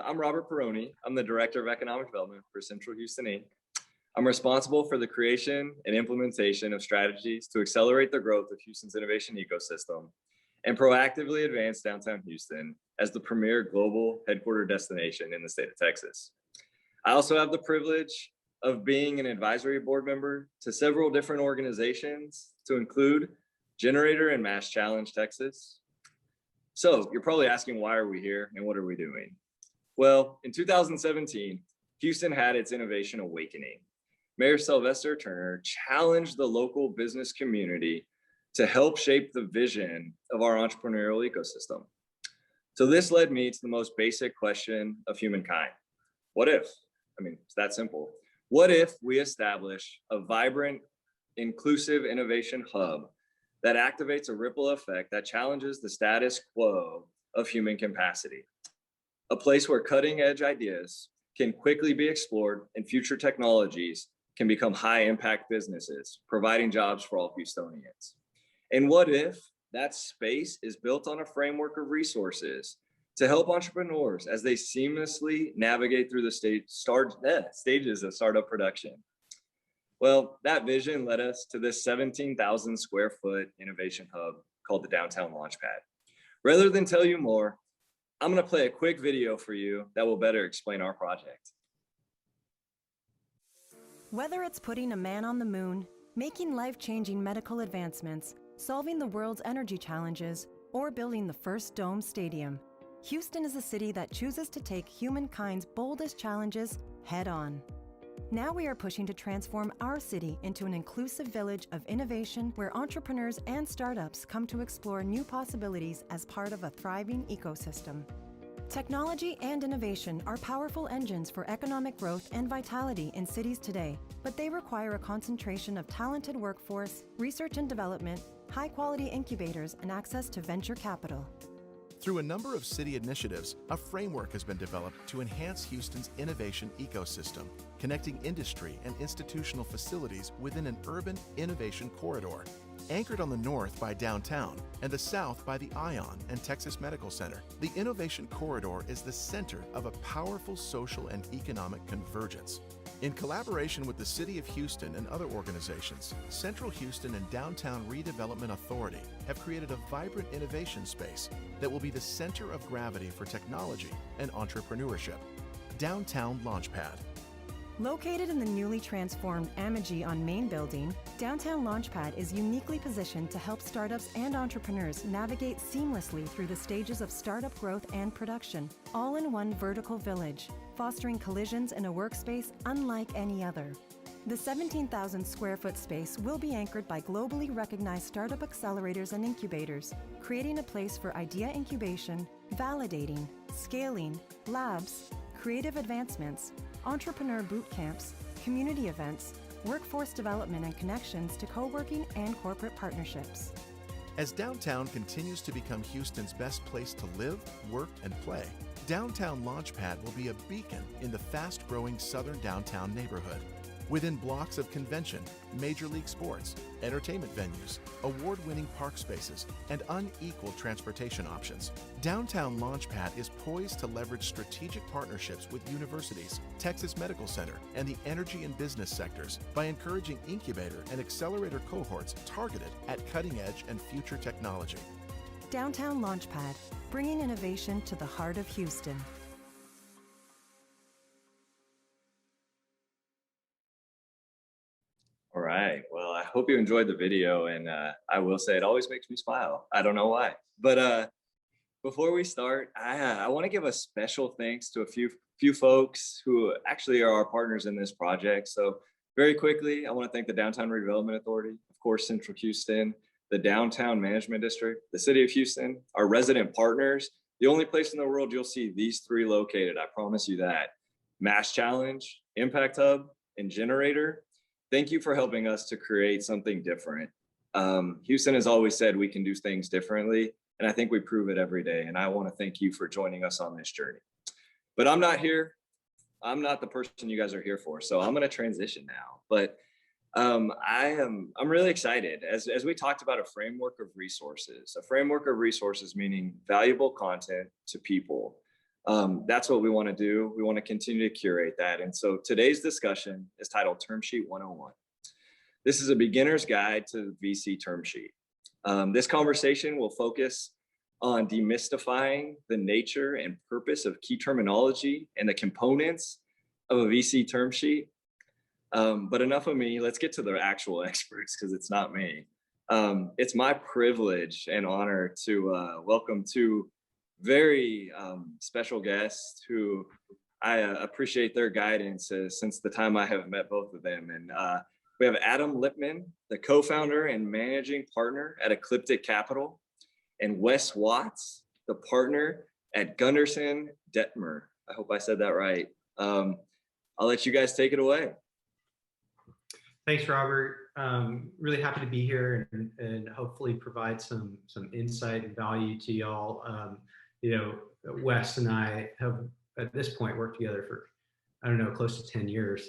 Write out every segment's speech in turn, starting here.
I'm Robert Peroni. I'm the Director of Economic Development for Central Houston, Inc. I'm responsible for the creation and implementation of strategies to accelerate the growth of Houston's innovation ecosystem and proactively advance downtown Houston as the premier global headquarter destination in the state of Texas. I also have the privilege of being an advisory board member to several different organizations, to include Generator and Mass Challenge Texas. So you're probably asking, why are we here and what are we doing? Well, in 2017, Houston had its innovation awakening. Mayor Sylvester Turner challenged the local business community to help shape the vision of our entrepreneurial ecosystem. So this led me to the most basic question of humankind. What if? I mean, it's that simple. What if we establish a vibrant, inclusive innovation hub that activates a ripple effect that challenges the status quo of human capacity? A place where cutting edge ideas can quickly be explored and future technologies can become high impact businesses, providing jobs for all Houstonians. And what if that space is built on a framework of resources to help entrepreneurs as they seamlessly navigate through the stages of startup production? Well, that vision led us to this 17,000 square foot innovation hub called the Downtown Launchpad. Rather than tell you more, I'm going to play a quick video for you that will better explain our project. Whether it's putting a man on the moon, making life-changing medical advancements, solving the world's energy challenges, or building the first dome stadium, Houston is a city that chooses to take humankind's boldest challenges head-on. Now we are pushing to transform our city into an inclusive village of innovation where entrepreneurs and startups come to explore new possibilities as part of a thriving ecosystem. Technology and innovation are powerful engines for economic growth and vitality in cities today, but they require a concentration of talented workforce, research and development, high-quality incubators, and access to venture capital. Through a number of city initiatives, a framework has been developed to enhance Houston's innovation ecosystem, connecting industry and institutional facilities within an urban innovation corridor. Anchored on the north by downtown and the south by the ION and Texas Medical Center, the Innovation Corridor is the center of a powerful social and economic convergence. In collaboration with the City of Houston and other organizations, Central Houston and Downtown Redevelopment Authority have created a vibrant innovation space that will be the center of gravity for technology and entrepreneurship. Downtown Launchpad. Located in the newly transformed Amagi on Main Building, Downtown Launchpad is uniquely positioned to help startups and entrepreneurs navigate seamlessly through the stages of startup growth and production, all in one vertical village, fostering collisions in a workspace unlike any other. The 17,000 square foot space will be anchored by globally recognized startup accelerators and incubators, creating a place for idea incubation, validating, scaling, labs, creative advancements, entrepreneur boot camps, community events, workforce development and connections to co-working and corporate partnerships. As downtown continues to become Houston's best place to live, work, and play, Downtown Launchpad will be a beacon in the fast-growing southern downtown neighborhood. Within blocks of convention, major league sports, entertainment venues, award-winning park spaces, and unequal transportation options, Downtown Launchpad is poised to leverage strategic partnerships with universities, Texas Medical Center, and the energy and business sectors by encouraging incubator and accelerator cohorts targeted at cutting-edge and future technology. Downtown Launchpad, bringing innovation to the heart of Houston. All right, well, I hope you enjoyed the video, and I will say it always makes me smile. I don't know why, but before we start, I want to give a special thanks to a few folks who actually are our partners in this project. So very quickly, I want to thank the Downtown Redevelopment Authority, of course, Central Houston, the Downtown Management District, the City of Houston, our resident partners. The only place in the world you'll see these three located, I promise you that. Mass Challenge, Impact Hub, and Generator. Thank you for helping us to create something different. Houston has always said we can do things differently, and I think we prove it every day. And I want to thank you for joining us on this journey. But I'm not here. I'm not the person you guys are here for. So I'm going to transition now. But I'm really excited. As we talked about a framework of resources meaning valuable content to people. That's what we want to do. We want to continue to curate that. And so today's discussion is titled Term Sheet 101. This is a beginner's guide to the VC term sheet. This conversation will focus on demystifying the nature and purpose of key terminology and the components of a VC term sheet. But enough of me, let's get to the actual experts because it's not me. It's my privilege and honor to welcome two very special guests who I appreciate their guidance since the time I have met both of them. And we have Adam Lipman, the co-founder and managing partner at Ecliptic Capital, and Wes Watts, the partner at Gunderson Dettmer. I hope I said that right. I'll let you guys take it away. Thanks, Robert. Really happy to be here and hopefully provide some insight and value to y'all. Wes and I have at this point worked together for, I don't know, close to 10 years.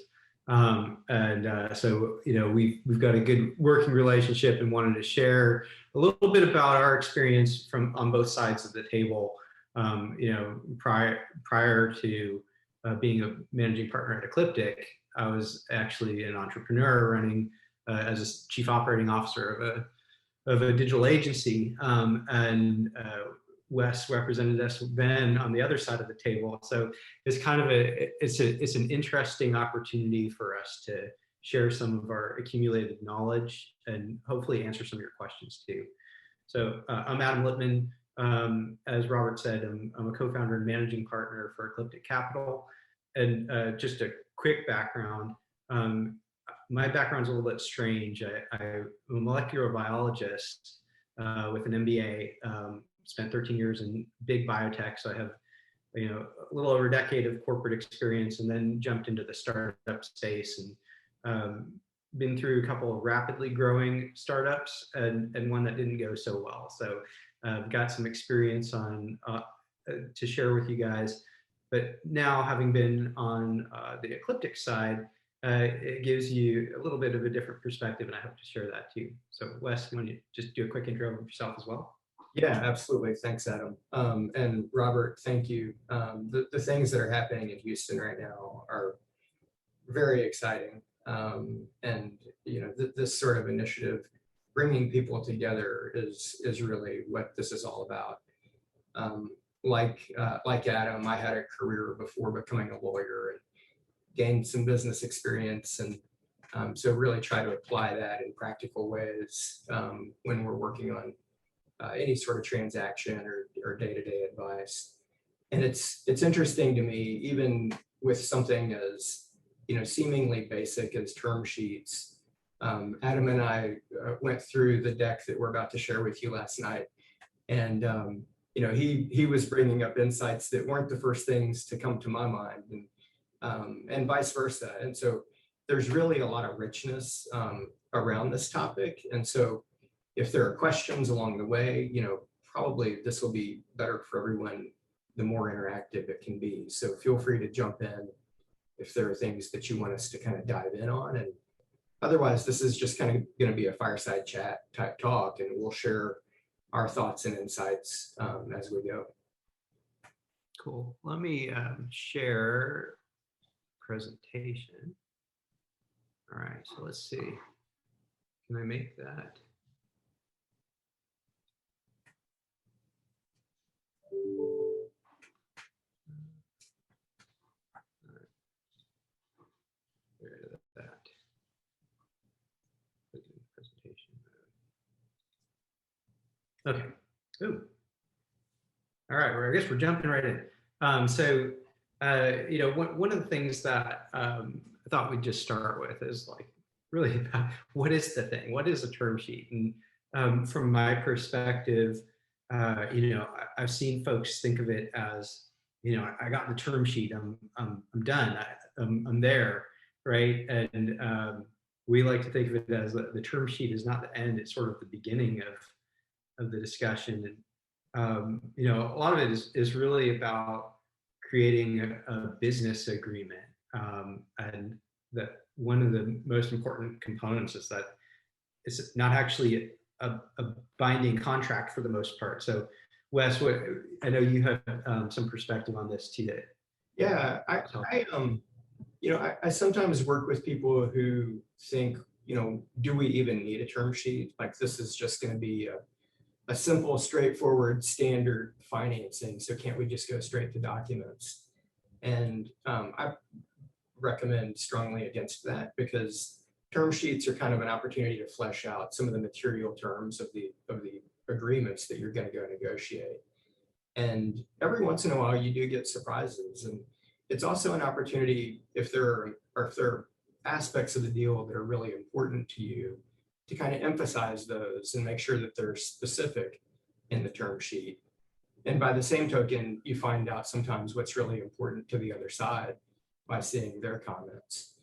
So we've got a good working relationship and wanted to share a little bit about our experience on both sides of the table. Prior to being a managing partner at Ecliptic, I was actually an entrepreneur running as a chief operating officer of a digital agency, and Wes represented us then on the other side of the table. So it's kind of it's an interesting opportunity for us to share some of our accumulated knowledge and hopefully answer some of your questions too. So I'm Adam Lipman. As Robert said, I'm a co-founder and managing partner for Ecliptic Capital. And just a quick background, my background's a little bit strange. I'm a molecular biologist with an MBA, spent 13 years in big biotech. So I have, a little over a decade of corporate experience, and then jumped into the startup space and been through a couple of rapidly growing startups and one that didn't go so well. So I've got some experience on to share with you guys. But now, having been on the Ecliptic side, it gives you a little bit of a different perspective, and I hope to share that too. So Wes, you want to just do a quick intro of yourself as well? Yeah, absolutely. Thanks, Adam. And Robert, thank you. The things that are happening in Houston right now are very exciting. And this sort of initiative, bringing people together, is really what this is all about. Like Adam, I had a career before becoming a lawyer and gained some business experience, and so really try to apply that in practical ways when we're working on any sort of transaction or day-to-day advice. And it's interesting to me, even with something as seemingly basic as term sheets. Adam and I went through the deck that we're about to share with you last night, and he was bringing up insights that weren't the first things to come to my mind, and vice versa. And so there's really a lot of richness around this topic. And so if there are questions along the way, probably this will be better for everyone the more interactive it can be. So feel free to jump in if there are things that you want us to kind of dive in on. And otherwise, this is just kind of going to be a fireside chat type talk, and we'll share our thoughts and insights as we go. Cool. Let me share presentation. All right, so let's see. Can I make that? Okay. Ooh. All right. Well, I guess we're jumping right in. One of the things that I thought we'd just start with is really about what is the thing? What is a term sheet? And from my perspective, I've seen folks think of it as, I got the term sheet. I'm done. I'm there, right? And we like to think of it as the term sheet is not the end; it's sort of the beginning of the discussion. And a lot of it is really about creating a business agreement, and that one of the most important components is that it's not actually a binding contract for the most part. So Wes, I know you have some perspective on this too. Yeah, I sometimes work with people who think, do we even need a term sheet? Like this is just going to be a simple, straightforward, standard financing. So can't we just go straight to documents? And I recommend strongly against that, because term sheets are kind of an opportunity to flesh out some of the material terms of the agreements that you're going to go negotiate. And every once in a while, you do get surprises. And it's also an opportunity, if there are aspects of the deal that are really important to you, to kind of emphasize those and make sure that they're specific in the term sheet. And by the same token, you find out sometimes what's really important to the other side by seeing their comments.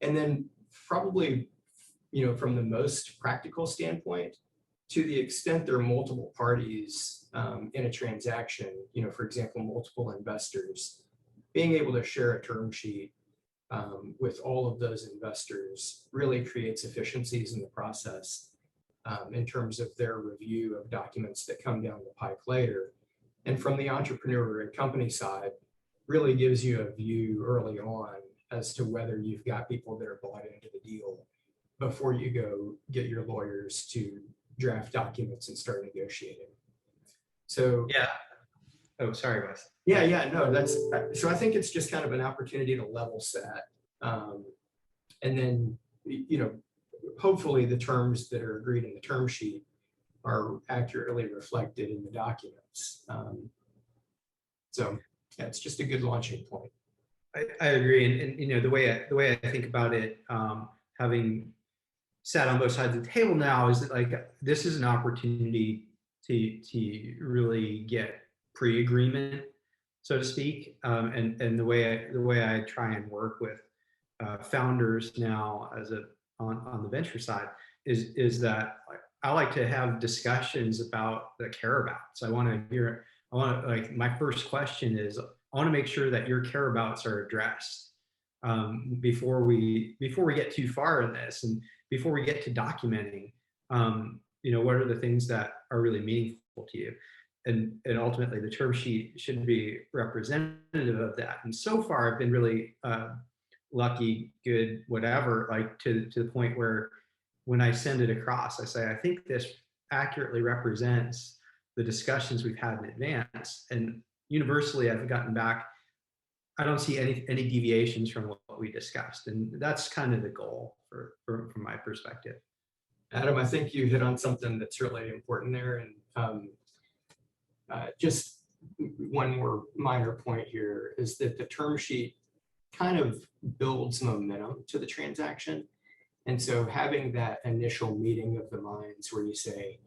And then probably, from the most practical standpoint, to the extent there are multiple parties in a transaction, for example, multiple investors, being able to share a term sheet with all of those investors really creates efficiencies in the process in terms of their review of documents that come down the pipe later. And from the entrepreneur and company side, really gives you a view early on as to whether you've got people that are bought into the deal before you go get your lawyers to draft documents and start negotiating. So yeah. Oh, sorry, Wes. Yeah, no, so I think it's just kind of an opportunity to level set. And then, hopefully the terms that are agreed in the term sheet are accurately reflected in the documents. So yeah, it's just a good launching point. I agree. And the way I think about it, having sat on both sides of the table now, is that like, this is an opportunity to really get pre-agreement, so to speak. And the way I try and work with founders now on the venture side is that I like to have discussions about the care abouts. My first question is, I want to make sure that your care abouts are addressed before we get too far in this, and before we get to documenting, what are the things that are really meaningful to you. And ultimately the term sheet should be representative of that. And so far I've been really lucky, good, whatever, like to the point where when I send it across, I say, I think this accurately represents the discussions we've had in advance. And universally I've gotten back, I don't see any deviations from what we discussed. And that's kind of the goal from my perspective. Adam, I think you hit on something that's really important there. And just one more minor point here is that the term sheet kind of builds momentum to the transaction. And so having that initial meeting of the minds where you say,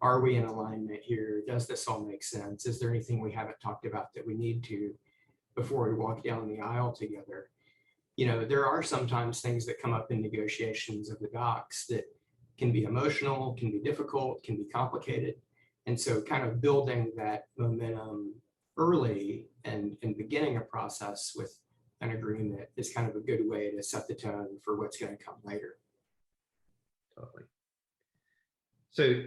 are we in alignment here? Does this all make sense? Is there anything we haven't talked about that we need to before we walk down the aisle together? There are sometimes things that come up in negotiations of the docs that can be emotional, can be difficult, can be complicated. And so kind of building that momentum early and beginning a process with an agreement is kind of a good way to set the tone for what's going to come later. Totally. So,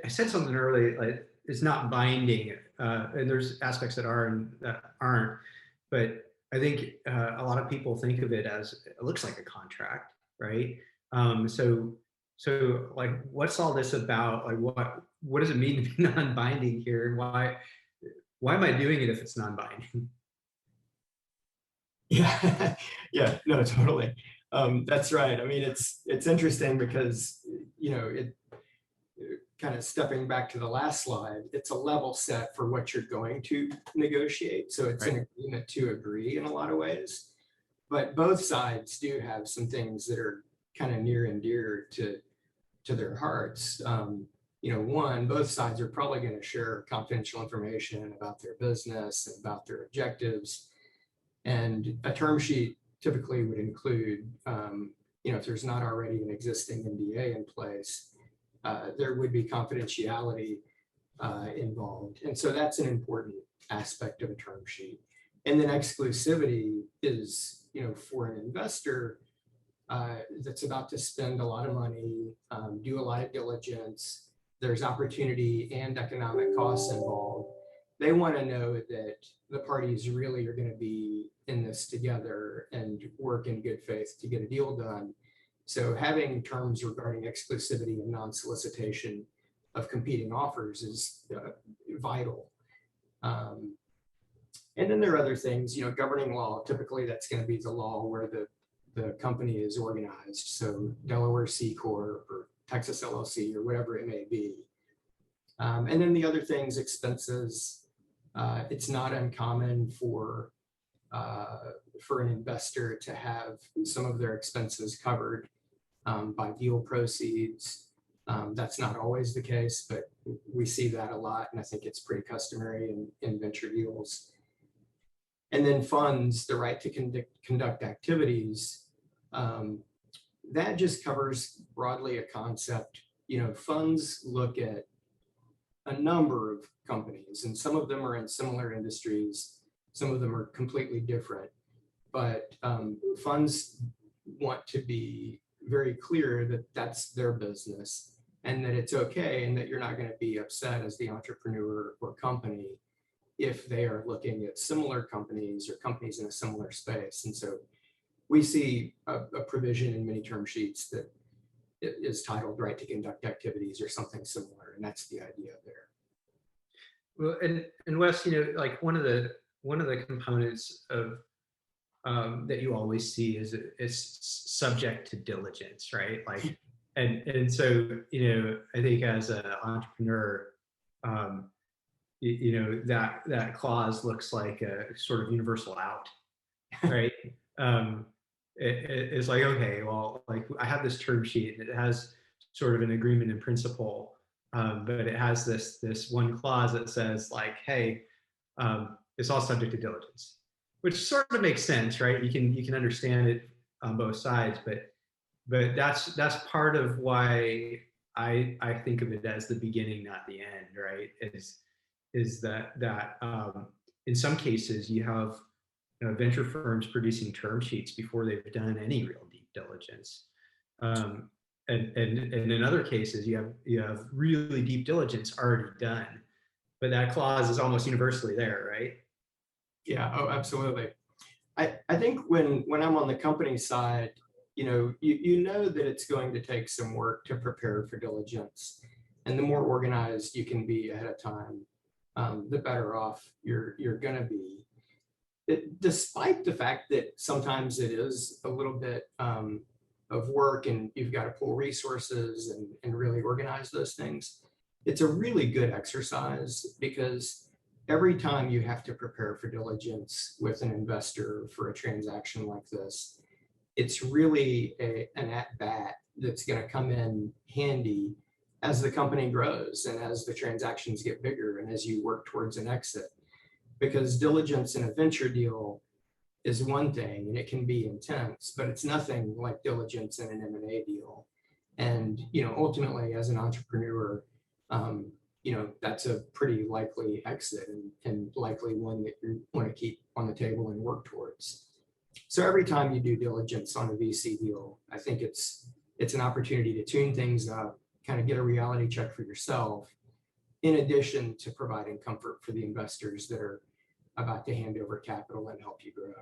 I said something early, like it's not binding, and there's aspects that are and that aren't, but I think a lot of people think of it as, it looks like a contract, right? So like, what's all this about? Like, what does it mean to be non-binding here? And why am I doing it if it's non-binding? Yeah, yeah, no, totally. That's right. I mean, it's interesting because, it kind of stepping back to the last slide, it's a level set for what you're going to negotiate. So it's an agreement to agree in a lot of ways, but both sides do have some things that are kind of near and dear to their hearts. One, both sides are probably going to share confidential information about their business and about their objectives. And a term sheet typically would include, if there's not already an existing NDA in place, there would be confidentiality involved. And so that's an important aspect of a term sheet. And then exclusivity is, for an investor that's about to spend a lot of money, do a lot of diligence, there's opportunity and economic costs involved. They want to know that the parties really are going to be in this together and work in good faith to get a deal done. So having terms regarding exclusivity and non-solicitation of competing offers is vital. And then there are other things, governing law, typically that's going to be the law where the company is organized. So Delaware C Corp or Texas LLC or whatever it may be. And then the other things, expenses, it's not uncommon for an investor to have some of their expenses covered by deal proceeds. That's not always the case, but we see that a lot, and I think it's pretty customary in venture deals. And then funds, the right to conduct activities, that just covers broadly a concept. Funds look at a number of companies, and some of them are in similar industries, some of them are completely different, but funds want to be very clear that that's their business and that it's okay and that you're not going to be upset as the entrepreneur or company if they are looking at similar companies or companies in a similar space. And so we see a provision in many term sheets that is titled right to conduct activities or something similar, and that's the idea there. Well, and Wes, like one of the components of that you always see is subject to diligence, right? Like, and so I think as an entrepreneur, that clause looks like a sort of universal out, right? It's like, okay, well, like I have this term sheet and it has sort of an agreement in principle, but it has this one clause that says like, hey, it's all subject to diligence, which sort of makes sense, right? You can understand it on both sides, but that's part of why I think of it as the beginning, not the end, right? Is that in some cases you have venture firms producing term sheets before they've done any real deep diligence, and in other cases you have really deep diligence already done, but that clause is almost universally there, right? Yeah. Oh, absolutely. I think when I'm on the company side, you know that it's going to take some work to prepare for diligence, and the more organized you can be ahead of time, the better off you're going to be. Despite the fact that sometimes it is a little bit of work and you've got to pull resources and really organize those things, it's a really good exercise, because every time you have to prepare for diligence with an investor for a transaction like this, it's really an at-bat that's going to come in handy as the company grows and as the transactions get bigger and as you work towards an exit. Because diligence in a venture deal is one thing and it can be intense, but it's nothing like diligence in an M&A deal. And ultimately, as an entrepreneur, that's a pretty likely exit and likely one that you want to keep on the table and work towards. So every time you do diligence on a VC deal, I think it's an opportunity to tune things up, kind of get a reality check for yourself, in addition to providing comfort for the investors that are about to hand over capital and help you grow.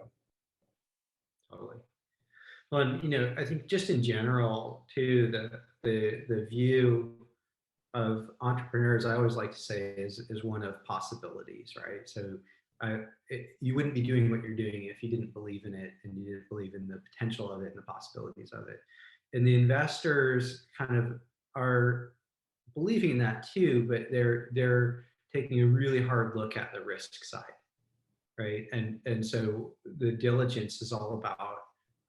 Totally. Well, and, I think just in general too, the view of entrepreneurs, I always like to say is one of possibilities, right? So you wouldn't be doing what you're doing if you didn't believe in it and you didn't believe in the potential of it and the possibilities of it. And the investors kind of are believing in that too, but they're taking a really hard look at the risk side, right? And so the diligence is all about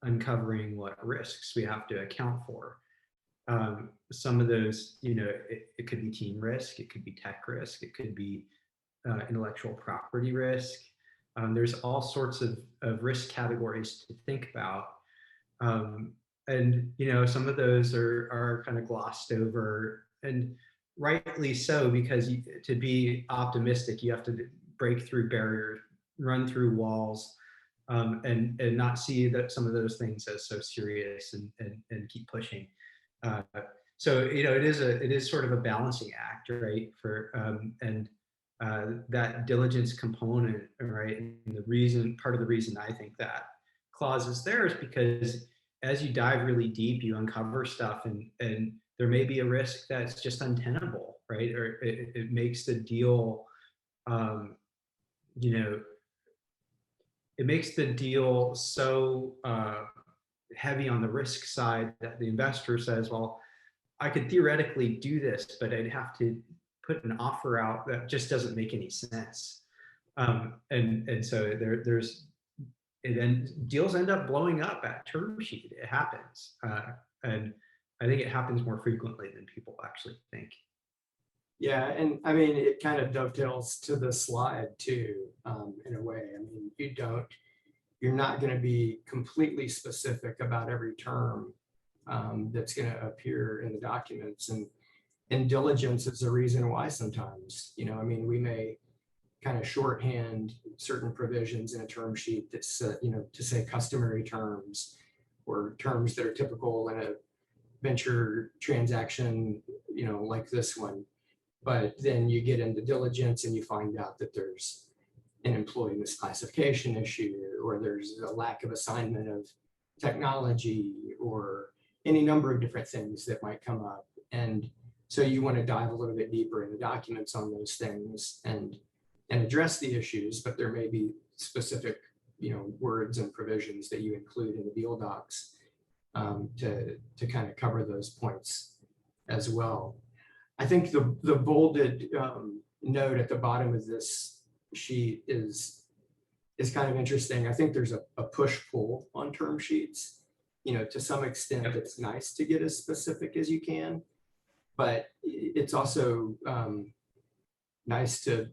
uncovering what risks we have to account for. Some of those, it could be team risk, it could be tech risk, it could be intellectual property risk. There's all sorts of risk categories to think about. And, some of those are kind of glossed over, and rightly so, because to be optimistic, you have to break through barriers, run through walls, and not see that some of those things as so serious and keep pushing. So, it is sort of a balancing act, right? That diligence component, right? And part of the reason I think that clause is there is because as you dive really deep, you uncover stuff, and there may be a risk that's just untenable, right? Or it makes the deal, it makes the deal so heavy on the risk side that the investor says, well, I could theoretically do this, but I'd have to put an offer out that just doesn't make any sense. And so deals end up blowing up at term sheet. It happens. And I think it happens more frequently than people actually think. Yeah, and I mean, it kind of dovetails to the slide too, in a way. I mean, you're not going to be completely specific about every term that's going to appear in the documents, and diligence is the reason why sometimes, I mean, we may kind of shorthand certain provisions in a term sheet that's, to say customary terms or terms that are typical in a venture transaction, like this one. But then you get into diligence and you find out that there's an employee misclassification issue, or there's a lack of assignment of technology, or any number of different things that might come up. And so you want to dive a little bit deeper in the documents on those things and address the issues, but there may be specific, words and provisions that you include in the deal docs to kind of cover those points as well. I think the bolded note at the bottom of this sheet is kind of interesting. I think there's a push-pull on term sheets. To some extent, it's nice to get as specific as you can, but it's also nice to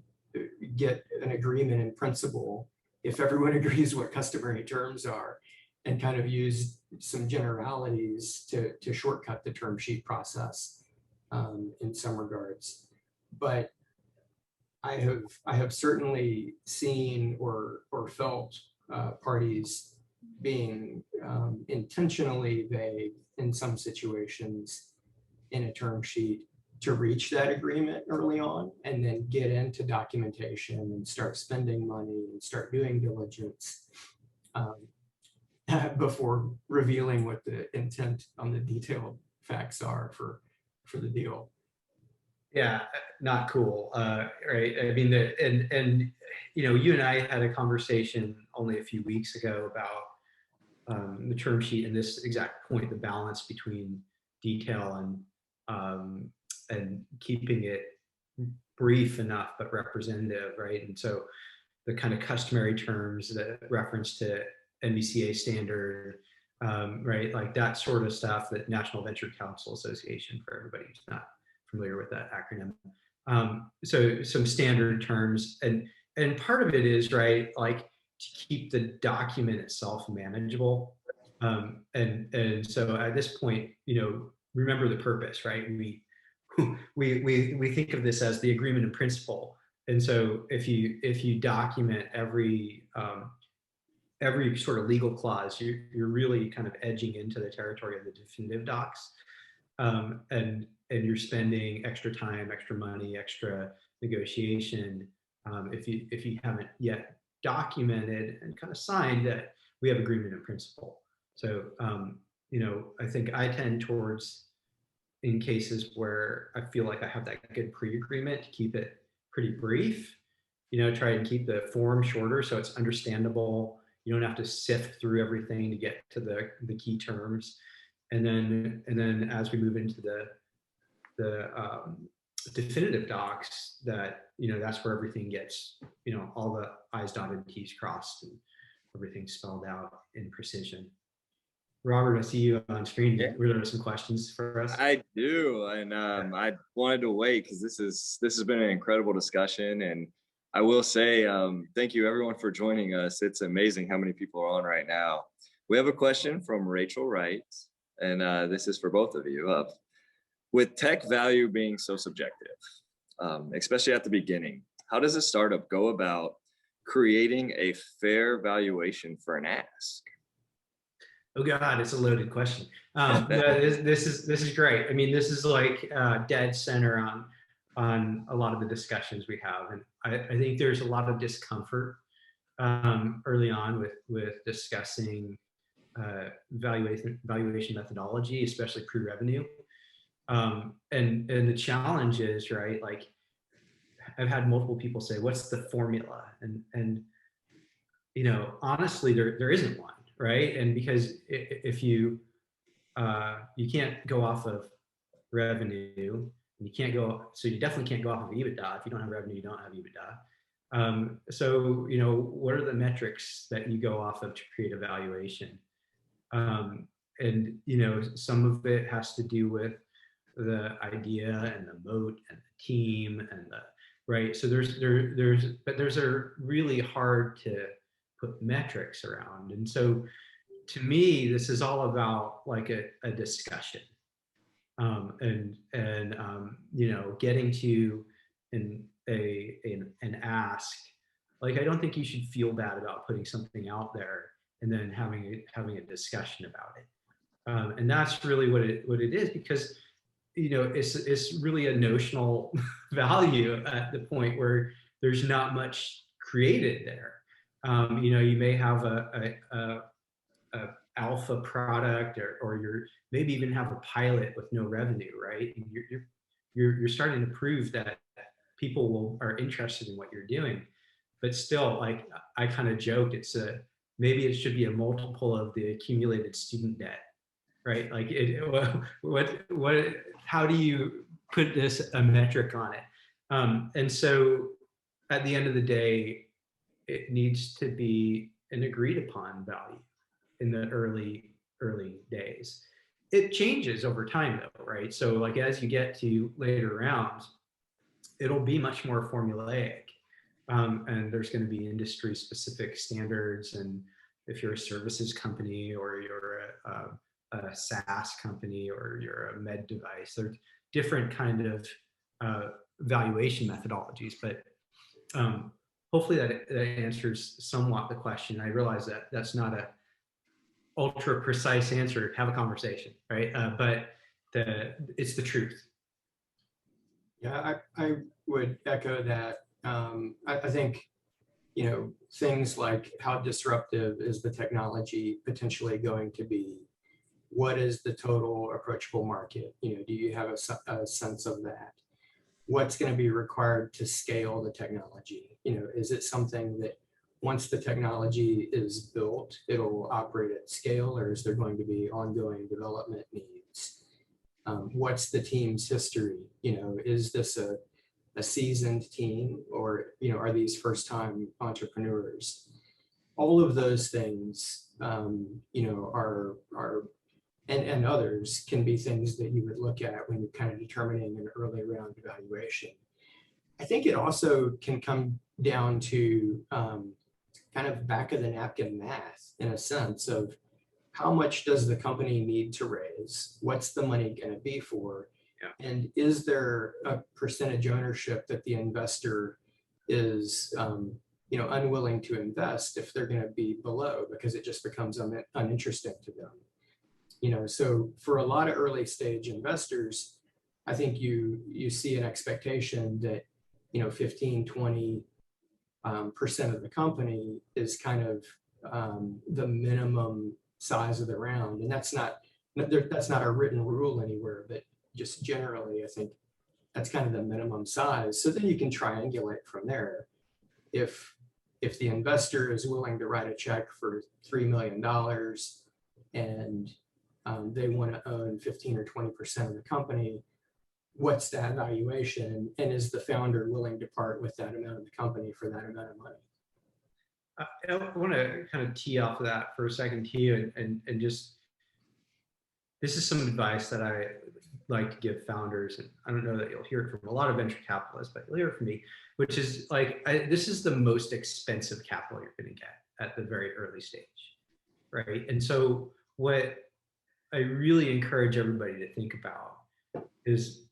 get an agreement in principle if everyone agrees what customary terms are, and kind of use some generalities to shortcut the term sheet process in some regards. But I have certainly seen or felt parties being intentionally vague in some situations in a term sheet to reach that agreement early on, and then get into documentation and start spending money and start doing diligence before revealing what the intent on the detailed facts are for the deal. Yeah, not cool, right? I mean, you and I had a conversation only a few weeks ago about the term sheet and this exact point, the balance between detail and keeping it brief enough but representative, right? And so the kind of customary terms, the reference to NVCA standard, right? Like that sort of stuff, that National Venture Council Association, for everybody who's not familiar with that acronym. So some standard terms, and part of it is, right, like to keep the document itself manageable. And so at this point, remember the purpose, right? We think of this as the agreement in principle. And so if you document every sort of legal clause, you're really kind of edging into the territory of the definitive docs. And you're spending extra time, extra money, extra negotiation if you haven't yet documented and kind of signed that we have agreement in principle. So I think I tend towards, in cases where I feel like I have that good pre-agreement, to keep it pretty brief. Try and keep the form shorter so it's understandable. You don't have to sift through everything to get to the key terms. And then as we move into the definitive docs, that's where everything gets, all the I's dotted, T's crossed, and everything spelled out in precision. Robert, I see you on screen. Yeah. Were there some questions for us? I do, and I wanted to wait because this has been an incredible discussion, and I will say thank you everyone for joining us. It's amazing how many people are on right now. We have a question from Rachel Wright, and this is for both of you. With tech value being so subjective, especially at the beginning, how does a startup go about creating a fair valuation for an ask? Oh God, it's a loaded question. No, this is great. I mean, this is like dead center on a lot of the discussions we have, and I think there's a lot of discomfort early on with discussing valuation methodology, especially pre-revenue. And the challenge is, right, like I've had multiple people say, what's the formula? And you know, honestly, there isn't one, right? And because if you can't go off of revenue, and you can't go, so you definitely can't go off of EBITDA. If you don't have revenue, you don't have EBITDA. So, you know, what are the metrics that you go off of to create a valuation? And, you know, some of it has to do with the idea and the moat and the team and the, right. So there's are really hard to put metrics around. And so to me, this is all about like a discussion, and you know, getting to an ask. Like, I don't think you should feel bad about putting something out there and then having a discussion about it. And that's really what it is, because, you know, it's really a notional value at the point where there's not much created there. You know, you may have a alpha product, or you're maybe even have a pilot with no revenue, right? And you're starting to prove that people are interested in what you're doing. But still, like I kind of joked, maybe it should be a multiple of the accumulated student debt, right? Like how do you put a metric on it? And so at the end of the day, it needs to be an agreed upon value in the early days. It changes over time though, right? So like as you get to later rounds, it'll be much more formulaic. And there's going to be industry specific standards. And if you're a services company, or you're a SaaS company, or you're a med device, there's different kind of valuation methodologies. But hopefully that answers somewhat the question. I realize that that's not a ultra precise answer. Have a conversation, right? But it's the truth. Yeah, I would echo that. I think, you know, things like how disruptive is the technology potentially going to be? What is the total approachable market? You know, do you have a sense of that? What's going to be required to scale the technology? You know, is it something that once the technology is built, it'll operate at scale, or is there going to be ongoing development needs? What's the team's history? You know, is this a seasoned team, or, you know, are these first-time entrepreneurs? All of those things, you know, are and others can be things that you would look at when you're kind of determining an early round evaluation. I think it also can come down to kind of back of the napkin math, in a sense of how much does the company need to raise? What's the money going to be for? Yeah. And is there a percentage ownership that the investor is you know, unwilling to invest if they're going to be below, because it just becomes uninteresting to them? You know, so for a lot of early stage investors, I think you see an expectation that, you know, 15-20% of the company is kind of the minimum size of the round, and that's not a written rule anywhere, but just generally, I think that's kind of the minimum size. So then you can triangulate from there. If the investor is willing to write a check for $3 million and they want to own 15 or 20% of the company, what's that valuation? And is the founder willing to part with that amount of the company for that amount of money? I want to kind of tee off of that for a second too, and just, this is some advice that I like to give founders, and I don't know that you'll hear it from a lot of venture capitalists, but you'll hear it from me, which is like, this is the most expensive capital you're going to get at the very early stage, right? And so what I really encourage everybody to think about is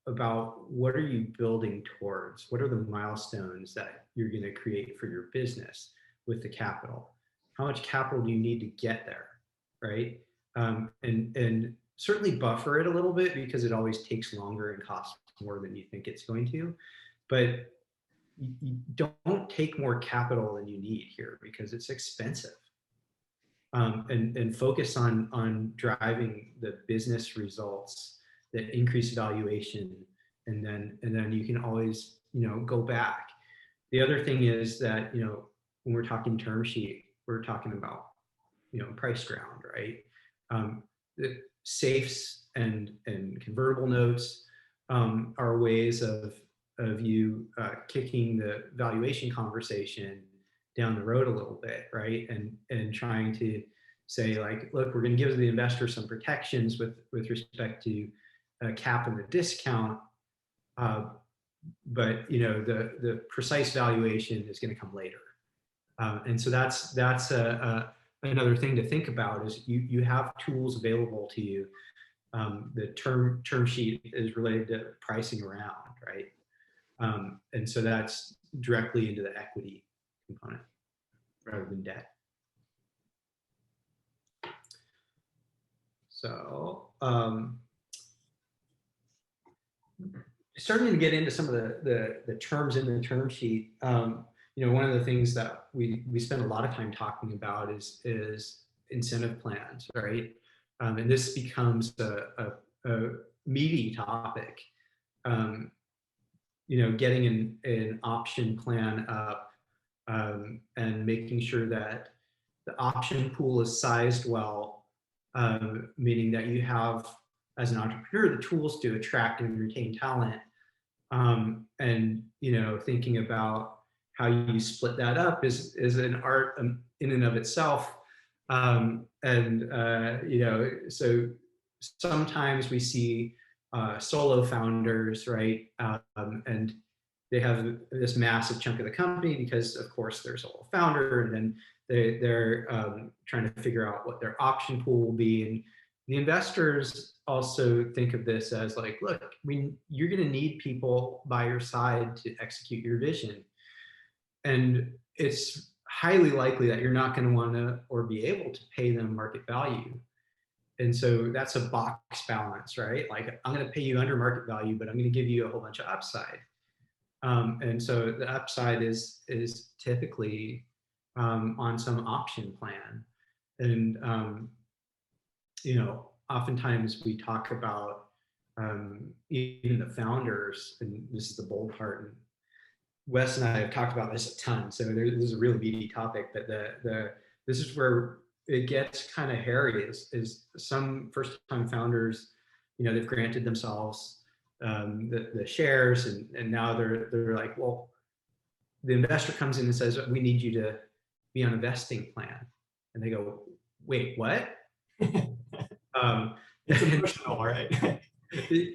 about, what are you building towards? What are the milestones that you're going to create for your business with the capital? How much capital do you need to get there? right? And certainly buffer it a little bit, because it always takes longer and costs more than you think it's going to. But you don't take more capital than you need here, because it's expensive. And focus on driving the business results that increase valuation, and then you can always, go back. The other thing is that, when we're talking term sheet, we're talking about, price ground, right? The safes and convertible notes are ways of you kicking the valuation conversation down the road a little bit, right? And trying to say, like, look, we're going to give the investor some protections with respect to cap and the discount, but the precise valuation is going to come later. And so that's another thing to think about, is you have tools available to you. The term sheet is related to pricing around, right? And so that's directly into the equity component rather than debt. So starting to get into some of the terms in the term sheet. One of the things that we spend a lot of time talking about is incentive plans, right? And this becomes a meaty topic. Getting an option plan up, and making sure that the option pool is sized well, meaning that you have, as an entrepreneur, the tools to attract and retain talent, and thinking about how you split that up is an art in and of itself. So sometimes we see solo founders, right? And they have this massive chunk of the company because, of course, they're a solo founder, and then they're trying to figure out what their option pool will be. And the investors also think of this as like, look, you're going to need people by your side to execute your vision. And it's highly likely that you're not going to want to or be able to pay them market value. And so that's a box balance, right? Like, I'm going to pay you under market value, but I'm going to give you a whole bunch of upside. And so the upside is typically on some option plan. And, oftentimes we talk about even the founders, and this is the bold part. And Wes and I have talked about this a ton, so this is a really meaty topic. But this is where it gets kind of hairy. Is some first-time founders, they've granted themselves the shares, and now they're like, well, the investor comes in and says, we need you to be on a vesting plan, and they go, wait, what? It's emotional, right?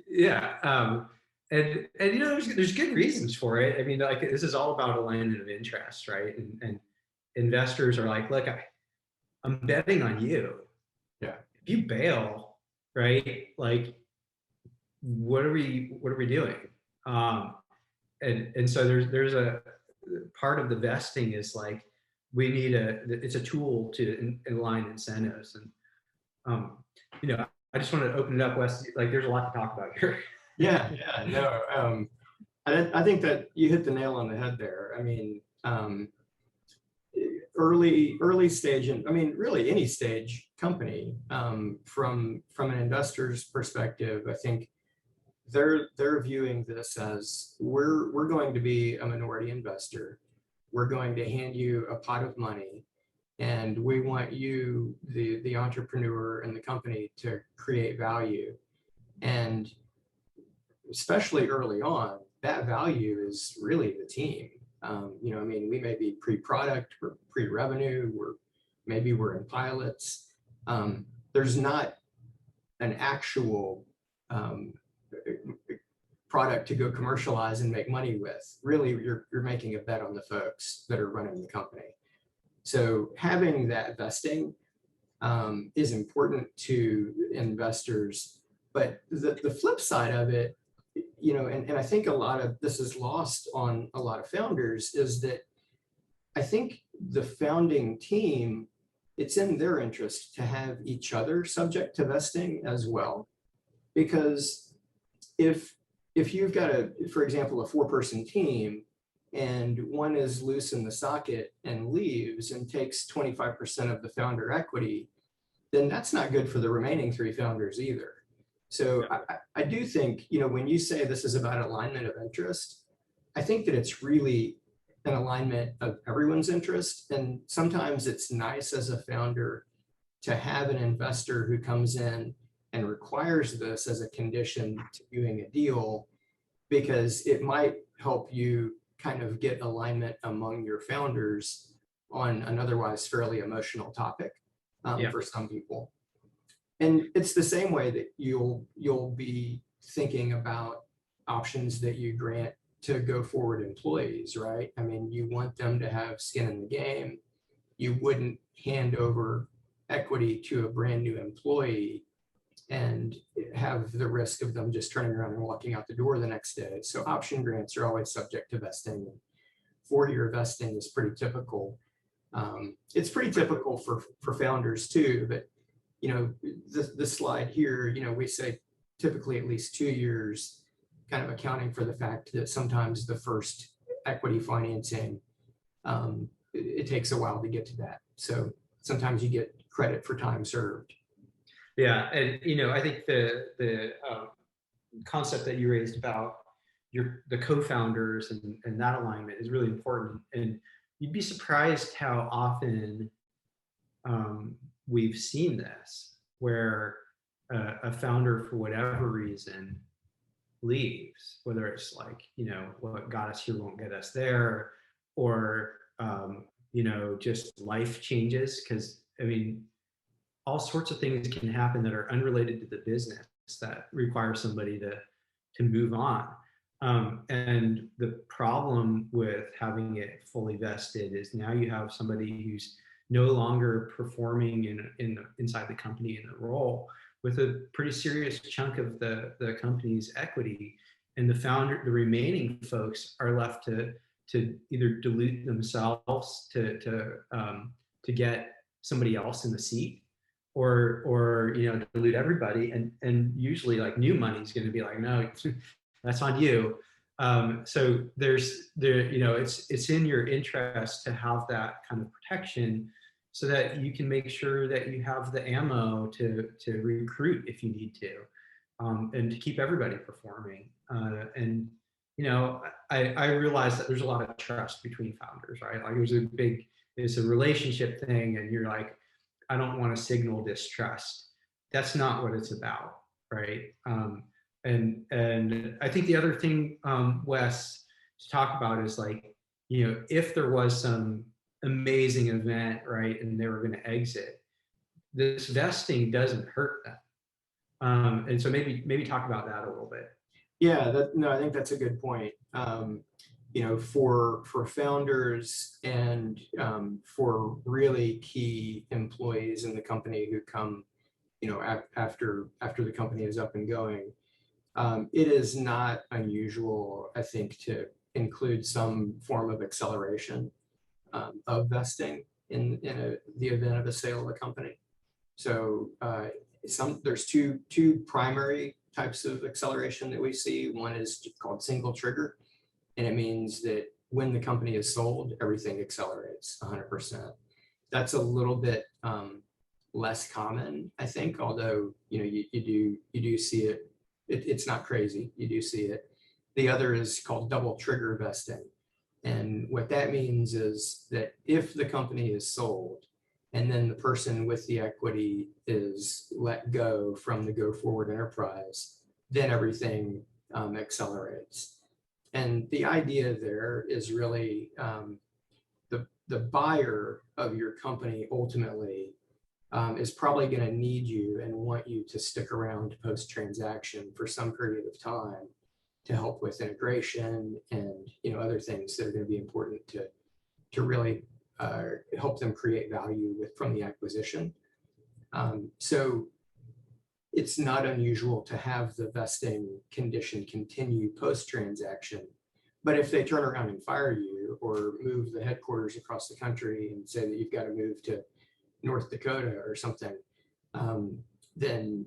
Yeah. And there's good reasons for it. I mean, like, this is all about alignment of interests, right? And investors are like, look, I'm betting on you. Yeah. If you bail, right? Like, what are we doing? And so there's a part of the vesting is like, we need it's a tool to align incentives. And I just want to open it up, Wes. Like, there's a lot to talk about here. Yeah, no. I think that you hit the nail on the head there. I mean, early stage, and I mean, really any stage company, from an investor's perspective, I think they're viewing this as we're going to be a minority investor. We're going to hand you a pot of money, and we want you, the entrepreneur and the company, to create value. And especially early on, that value is really the team. I mean, we may be pre-product, we're pre-revenue, maybe we're in pilots. There's not an actual product to go commercialize and make money with. Really, you're making a bet on the folks that are running the company. So having that vesting is important to investors. But the flip side of it, and I think a lot of this is lost on a lot of founders, is that I think the founding team it's in their interest to have each other subject to vesting as well. Because if you've got for example, a 4-person team, and one is loose in the socket and leaves and takes 25% of the founder equity, then that's not good for the remaining 3 founders either. So I do think, when you say this is about alignment of interest, I think that it's really an alignment of everyone's interest. And sometimes it's nice as a founder to have an investor who comes in and requires this as a condition to doing a deal, because it might help you kind of get alignment among your founders on an otherwise fairly emotional topic for some people. And it's the same way that you'll be thinking about options that you grant to go forward employees, right? I mean, you want them to have skin in the game. You wouldn't hand over equity to a brand new employee and have the risk of them just turning around and walking out the door the next day. So option grants are always subject to vesting. 4-year vesting is pretty typical. It's pretty typical for founders too, but this slide here, we say typically at least 2 years, kind of accounting for the fact that sometimes the first equity financing, it takes a while to get to that. So sometimes you get credit for time served. Yeah, and I think the concept that you raised about the co-founders and that alignment is really important. And you'd be surprised how often we've seen this, where a founder, for whatever reason, leaves, whether it's like, what got us here won't get us there, or just life changes. Because I mean, all sorts of things can happen that are unrelated to the business that require somebody to move on. And the problem with having it fully vested is now you have somebody who's no longer performing inside the company in the role, with a pretty serious chunk of the company's equity, and the remaining folks are left to either dilute themselves to get somebody else in the seat, or dilute everybody, and usually like new money is going to be like, no, that's on you. So it's in your interest to have that kind of protection, so that you can make sure that you have the ammo to recruit if you need to, and to keep everybody performing. And I realize that there's a lot of trust between founders, right? Like it's a relationship thing, and you're like, I don't want to signal distrust. That's not what it's about, right? And I think the other thing, Wes, to talk about is like, if there was some amazing event, right, and they were going to exit, this vesting doesn't hurt them. And so maybe talk about that a little bit. Yeah, I think that's a good point. For founders and for really key employees in the company who come, after the company is up and going, it is not unusual, I think, to include some form of acceleration of vesting in the event of a sale of a company. So there's two primary types of acceleration that we see. One is called single trigger, and it means that when the company is sold, everything accelerates 100%. That's a little bit less common, I think, although you do see it. It's not crazy. You do see it. The other is called double trigger vesting. And what that means is that if the company is sold and then the person with the equity is let go from the go forward enterprise, then everything accelerates. And the idea there is really the buyer of your company ultimately is probably going to need you and want you to stick around post-transaction for some period of time to help with integration and other things that are going to be important to really help them create value from the acquisition. So it's not unusual to have the vesting condition continue post-transaction. But if they turn around and fire you or move the headquarters across the country and say that you've got to move to North Dakota or something, then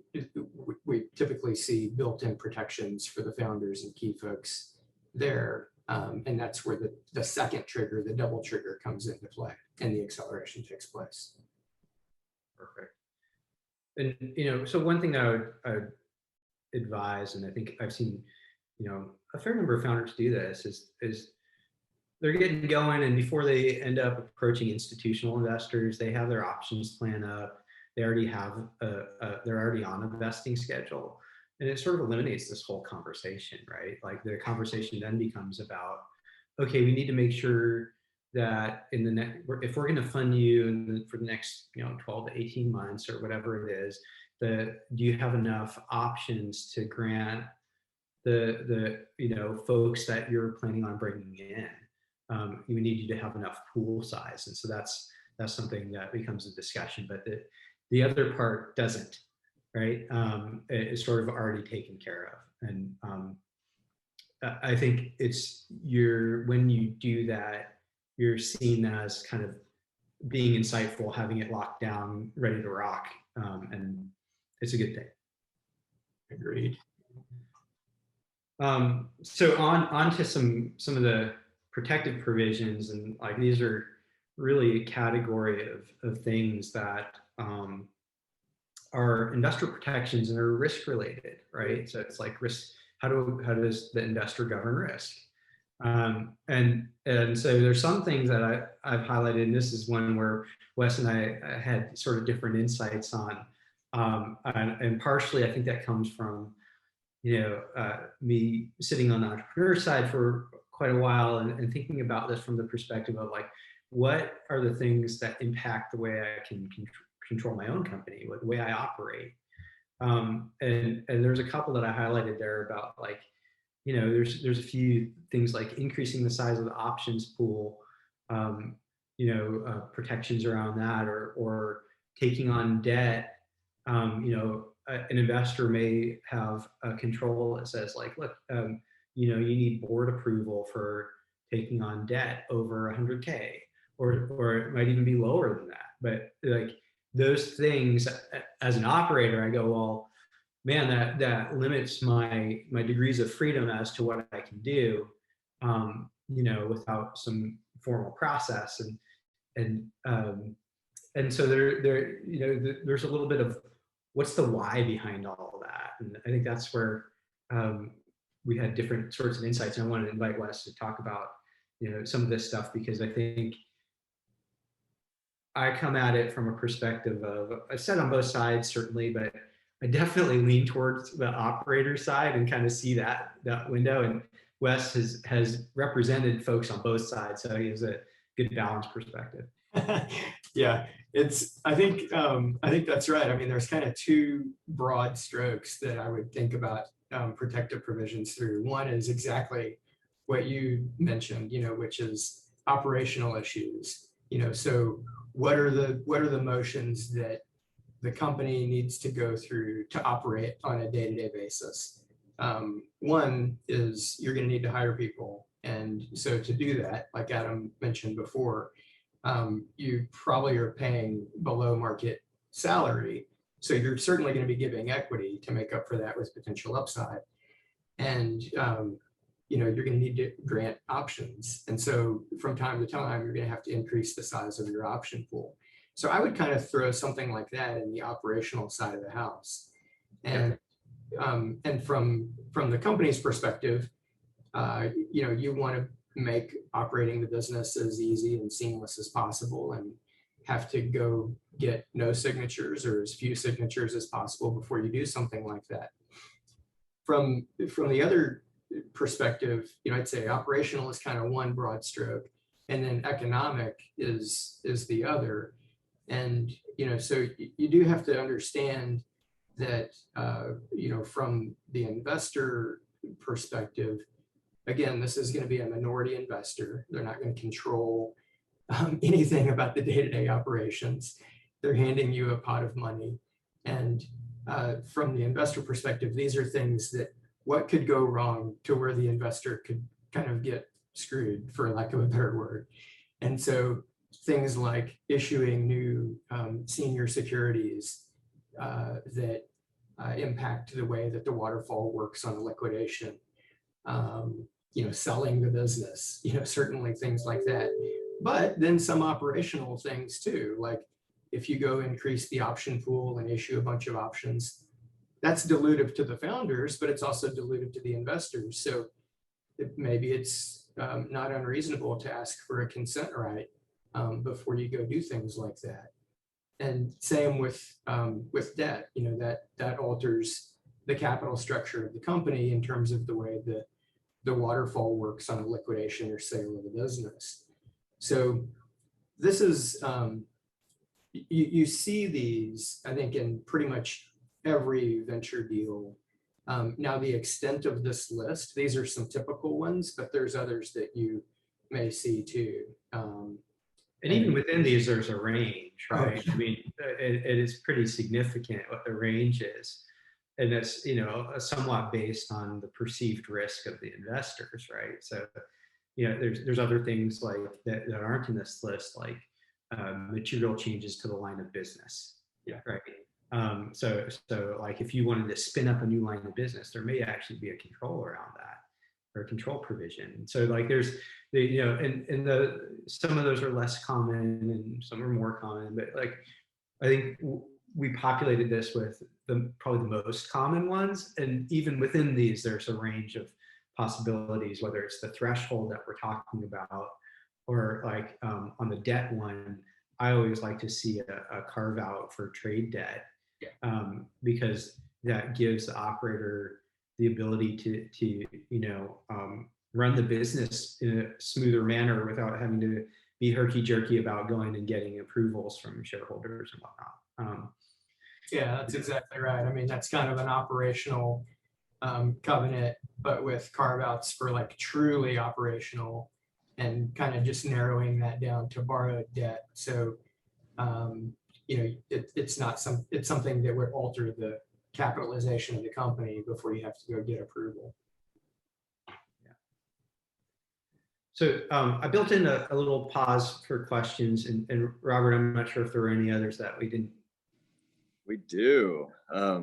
we typically see built-in protections for the founders and key folks there. And that's where the second trigger, the double trigger, comes into play and the acceleration takes place. Perfect. And, so one thing that I would advise, and I think I've seen, a fair number of founders do this, is they're getting going, and before they end up approaching institutional investors, they have their options plan up. They already have they're already on a vesting schedule, and it sort of eliminates this whole conversation, right? Like the conversation then becomes about, okay, we need to make sure that in the next, if we're going to fund you for the next 12 to 18 months or whatever it is, do you have enough options to grant the folks that you're planning on bringing in? You need you to have enough pool size, and so that's something that becomes a discussion. But the other part doesn't, right? It's sort of already taken care of, and I think when you do that, you're seen as kind of being insightful, having it locked down, ready to rock, and it's a good thing. Agreed. So on to some of the protective provisions, and like these are really a category of things that are investor protections and are risk related, right? So it's like risk. How does the investor govern risk? And so there's some things that I've highlighted, and this is one where Wes and I had sort of different insights on, and partially I think that comes from me sitting on the entrepreneur side for quite a while and thinking about this from the perspective of like, what are the things that impact the way I can control my own company, the way I operate? And there's a couple that I highlighted there about like, there's a few things like increasing the size of the options pool, protections around that, or taking on debt. An investor may have a control that says like, look, you need board approval for taking on debt over 100K, or it might even be lower than that. But like those things, as an operator, I go, well, man, that limits my degrees of freedom as to what I can do, without some formal process, and so there's a little bit of what's the why behind all of that, and I think that's where we had different sorts of insights. And I wanted to invite Wes to talk about some of this stuff, because I think I come at it from a perspective of, I said on both sides certainly, but I definitely lean towards the operator side and kind of see that window. And Wes has represented folks on both sides, so he has a good balanced perspective. Yeah, I think that's right. I mean, there's kind of two broad strokes that I would think about protective provisions through. One is exactly what you mentioned, which is operational issues. So what are the motions that the company needs to go through to operate on a day-to-day basis? One is you're going to need to hire people. And so to do that, like Adam mentioned before, you probably are paying below market salary. So you're certainly going to be giving equity to make up for that with potential upside. And, you're going to need to grant options. And so from time to time, you're going to have to increase the size of your option pool. So I would kind of throw something like that in the operational side of the house. And from the company's perspective, you want to make operating the business as easy and seamless as possible, and have to go get no signatures or as few signatures as possible before you do something like that. From the other perspective, I'd say operational is kind of one broad stroke, and then economic is the other. And, so you do have to understand that, from the investor perspective, again, this is going to be a minority investor. They're not going to control anything about the day-to-day operations. They're handing you a pot of money. And from the investor perspective, these are things that what could go wrong to where the investor could kind of get screwed, for lack of a better word. And so things like issuing new senior securities that impact the way that the waterfall works on liquidation. Selling the business, certainly things like that. But then some operational things too, like if you go increase the option pool and issue a bunch of options, that's dilutive to the founders, but it's also dilutive to the investors. So maybe it's not unreasonable to ask for a consent right before you go do things like that. And same with debt, that alters the capital structure of the company in terms of the way the waterfall works on a liquidation or sale of the business. So this is, you see these, I think, in pretty much every venture deal. Now, the extent of this list, these are some typical ones, but there's others that you may see too. And even within these, there's a range, right? I mean, it is pretty significant what the range is. And that's, somewhat based on the perceived risk of the investors, right? So, there's other things like that aren't in this list, like material changes to the line of business, right? So like if you wanted to spin up a new line of business, there may actually be a control around that, or a control provision. So like there's, some of those are less common and some are more common, but like I think we populated this with probably the most common ones, and even within these, there's a range of possibilities, whether it's the threshold that we're talking about, or like on the debt one, I always like to see a carve out for trade debt, because that gives the operator the ability to run the business in a smoother manner without having to be herky-jerky about going and getting approvals from shareholders and whatnot. Yeah, that's exactly right. I mean, that's kind of an operational covenant, but with carve-outs for like truly operational, and kind of just narrowing that down to borrowed debt. So, it's something that would alter the capitalization of the company before you have to go get approval. So I built in a little pause for questions, and Robert, I'm not sure if there were any others that we didn't. We do.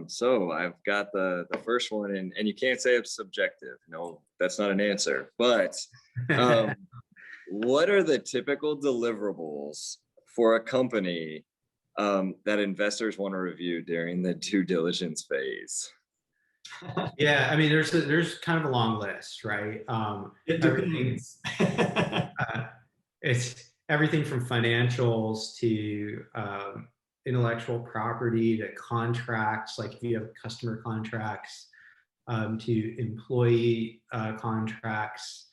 So I've got the first one, and you can't say it's subjective. No, that's not an answer. But what are the typical deliverables for a company that investors want to review during the due diligence phase? Yeah, I mean, there's kind of a long list, right? It's everything from financials to intellectual property to contracts, like if you have customer contracts, to employee contracts.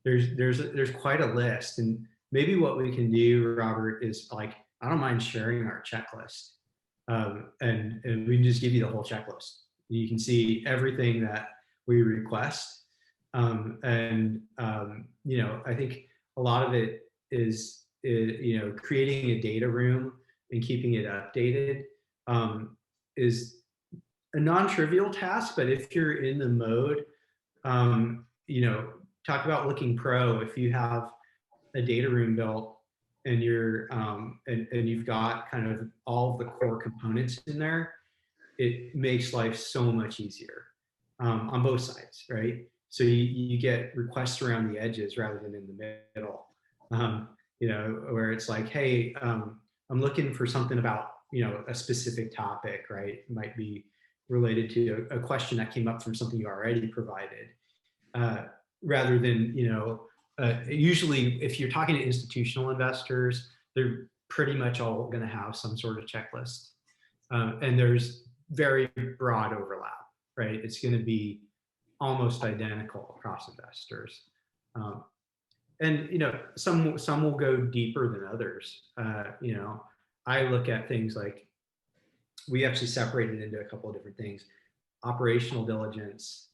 There's quite a list, and maybe what we can do, Robert, is like, I don't mind sharing our checklist, and we can just give you the whole checklist. You can see everything that we request, and I think a lot of it is creating a data room and keeping it updated is a non-trivial task. But if you're in the mode, talk about looking pro. If you have a data room built and you're and you've got kind of all of the core components in there, it makes life so much easier on both sides, right? So you get requests around the edges rather than in the middle, where it's like, hey, I'm looking for something about, a specific topic, right? It might be related to a question that came up from something you already provided, rather than, usually if you're talking to institutional investors, they're pretty much all going to have some sort of checklist. And there's very broad overlap, right? It's going to be almost identical across investors. And, some will go deeper than others. I look at things like, we actually separated into a couple of different things: operational diligence,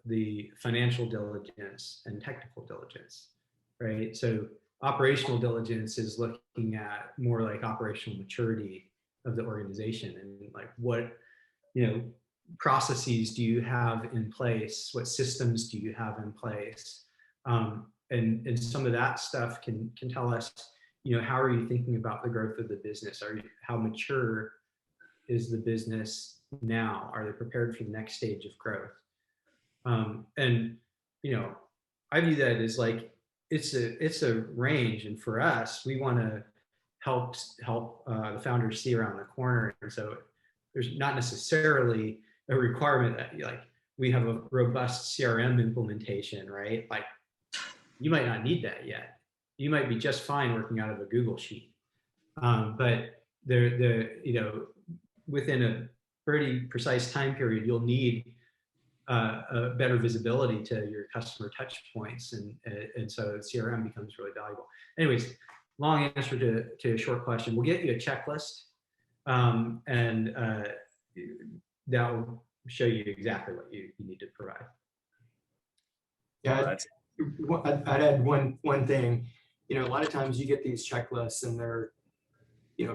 the financial diligence, and technical diligence, right? So operational diligence is looking at more like operational maturity of the organization, and like what, processes do you have in place? What systems do you have in place? And some of that stuff can tell us, how are you thinking about the growth of the business? How mature is the business now? Are they prepared for the next stage of growth? And I view that as like it's a range, and for us, we want to help the founders see around the corner. And so there's not necessarily a requirement that like we have a robust CRM implementation, right? Like you might not need that yet. You might be just fine working out of a Google sheet. But within a pretty precise time period, you'll need a better visibility to your customer touch points, and so CRM becomes really valuable. Anyways, long answer to a short question. We'll get you a checklist, and that will show you exactly what you need to provide. Yeah, I'd add one thing. A lot of times you get these checklists and they're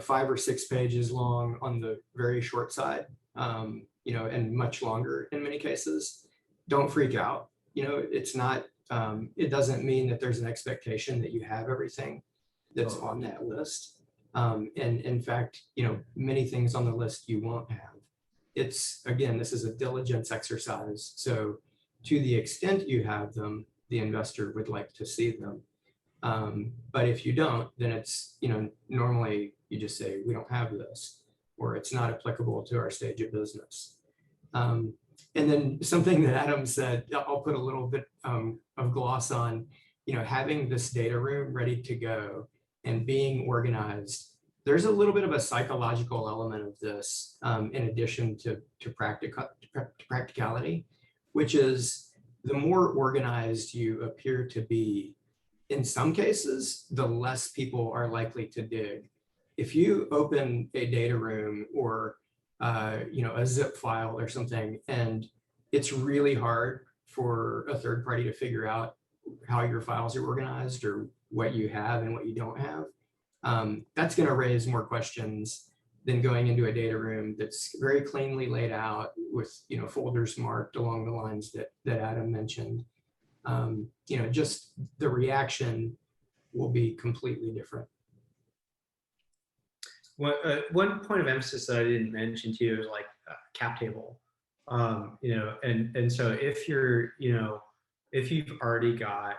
5 or 6 pages long on the very short side, and much longer in many cases. Don't freak out. It's not, it doesn't mean that there's an expectation that you have everything that's on that list. And in fact, many things on the list you won't have. It's, again, this is a diligence exercise. So to the extent you have them, the investor would like to see them. But if you don't, then it's, normally you just say, we don't have this, or it's not applicable to our stage of business. And then something that Adam said, I'll put a little bit of gloss on, having this data room ready to go and being organized. There's a little bit of a psychological element of this, in addition to practicality, which is the more organized you appear to be, in some cases, the less people are likely to dig. If you open a data room or a zip file or something, and it's really hard for a third party to figure out how your files are organized or what you have and what you don't have, that's going to raise more questions than going into a data room that's very cleanly laid out with folders marked along the lines that Adam mentioned. Just the reaction will be completely different. One point of emphasis that I didn't mention to you is like cap table. And so if you've already got